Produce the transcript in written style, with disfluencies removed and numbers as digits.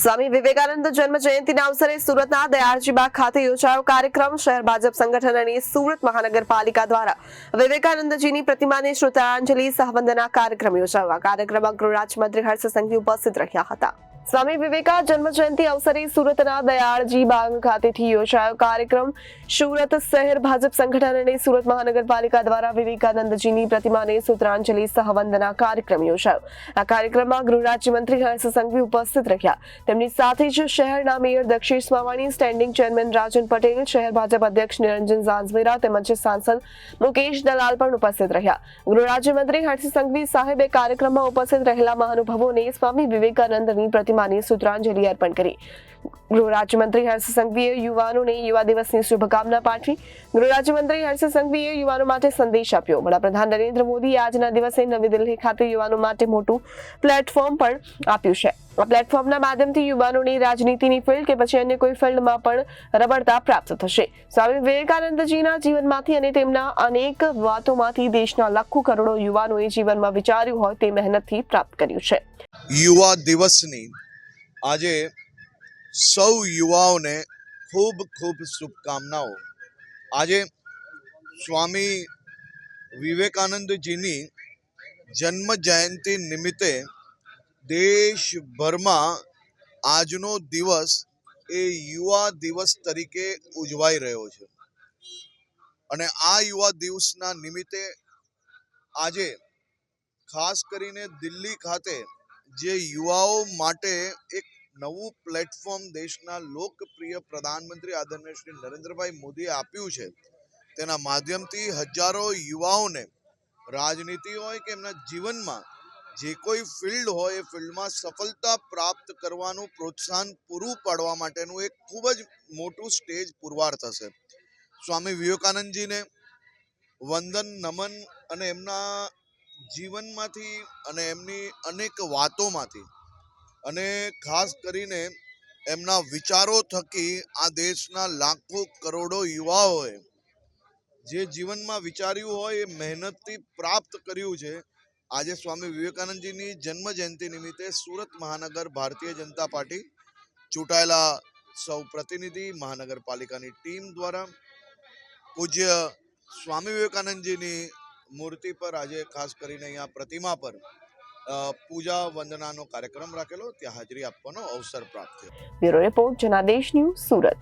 સ્વામી વિવેકાનંદ જન્મ જયંતિના અવસરે સુરતના દયાળજીબાગ ખાતે યોજાયો કાર્યક્રમ શહેર ભાજપ સંગઠન અને સુરત મહાનગરપાલિકા દ્વારા વિવેકાનંદજીની પ્રતિમાને શ્રદ્ધાંજલિ સહવંદના કાર્યક્રમ યોજાયો. આ કાર્યક્રમમાં ગૃહ રાજ્યમંત્રી હર્ષ સંઘવી ઉપસ્થિત રહ્યા હતા. સ્વામી વિવેકા જન્મ જયંતિ અવસરે સુરતના દયાળજીબાગ ખાતેથી યોજાયો કાર્યક્રમ સુરત શહેર ભાજપ સંગઠન અને સુરત મહાનગરપાલિકા દ્વારા વિવેકાનંદજીની પ્રતિમાને શ્રદ્ધાંજલિ સહવંદના કાર્યક્રમ યોજાયો. આ કાર્યક્રમમાં ગૃહ રાજ્યમંત્રી હર્ષ સંઘવી ઉપસ્થિત રહ્યા. તેમની સાથે જ શહેરના mayor Dakshesh Mavani, standing chairman Rajan Patel, શહેર ભાજપ અધ્યક્ષ નિરંજન ઝાંઝમેરા તેમજ સાંસદ મુકેશ દલાલ પણ ઉપસ્થિત રહ્યા. ગૃહ રાજ્યમંત્રી હર્ષ સંઘવી સાહેબે કાર્યક્રમમાં ઉપસ્થિત રહેલા મહાનુભાવોને સ્વામી વિવેકાનંદની પ્રતિમાની શ્રદ્ધાંજલિ અર્પણ કરી. ગૃહ રાજ્યમંત્રી હર્ષ સંઘવીએ યુવાનોને યુવા દિવસની શુભકામના પાઠવી. ગૃહ રાજ્યમંત્રી હર્ષ સંઘવીએ યુવાનો માટે સંદેશ આપ્યો. વડાપ્રધાન નરેન્દ્ર મોદીએ આજના દિવસે નવી દિલ્હી ખાતે યુવાનો માટે મોટું પ્લેટફોર્મ પણ આપ્યું છે. આ પ્લેટફોર્મના માધ્યમથી યુવાનોની રાજનીતિની ફિલ્ડ કે પછી અન્ય કોઈ ફિલ્ડમાં પણ રબડતા પ્રાપ્ત થશે. સ્વામી વિવેકાનંદજીના જીવનમાંથી અને તેમના અનેક વાતોમાંથી દેશના લાખો કરોડો યુવાનોએ જીવનમાં વિચાર્યું હોય તે મહેનતથી પ્રાપ્ત કર્યું છે. યુવા દિવસની આજે સૌ યુવાઓને ખૂબ ખૂબ શુભકામનાઓ. આજે સ્વામી વિવેકાનંદજીની જન્મ જયંતિ નિમિત્તે દેશભરમાં આજનો દિવસ એ યુવા દિવસ તરીકે ઉજવાઈ રહ્યો છે. અને આ યુવા દિવસના નિમિત્તે આજે ખાસ કરીને દિલ્હી ખાતે જે યુવાઓ માટે એક નવું પ્લેટફોર્મ દેશના લોકપ્રિય પ્રધાનમંત્રી આદરણીય શ્રી નરેન્દ્રભાઈ મોદીએ આપ્યું છે, તેના માધ્યમથી હજારો યુવાઓને રાજનીતિ હોય કે એમના જીવનમાં જે કોઈ ફિલ્ડ હોય એ ફિલ્ડમાં સફળતા પ્રાપ્ત કરવાનું પ્રોત્સાહન પૂરું પાડવા માટેનું એક ખૂબ જ મોટું સ્ટેજ પુરવાર થશે. સ્વામી વિવેકાનંદજીને વંદન નમન અને એમના જીવનમાંથી અને એમની અનેક વાતોમાંથી અને ખાસ કરીને એમના વિચારો થકી આ દેશના લાખો કરોડો યુવાઓએ જે જીવનમાં વિચાર્યું હોય એ મહેનતથી પ્રાપ્ત કર્યું છે. આજે સ્વામી વિવેકાનંદજીની જન્મ જયંતિ નિમિત્તે સુરત મહાનગર ભારતીય જનતા પાર્ટી ચૂંટાયેલા સૌ પ્રતિનિધિ મહાનગરપાલિકાની ટીમ દ્વારા પૂજ્ય સ્વામી વિવેકાનંદજીની મૂર્તિ પર આજે ખાસ કરીને અહીંયા પ્રતિમા પર પૂજા વંદનાનો કાર્યક્રમ રાખેલો, ત્યાં હાજરી આપવાનો અવસર પ્રાપ્ત થયો. Bureau report Janadesh news, Surat.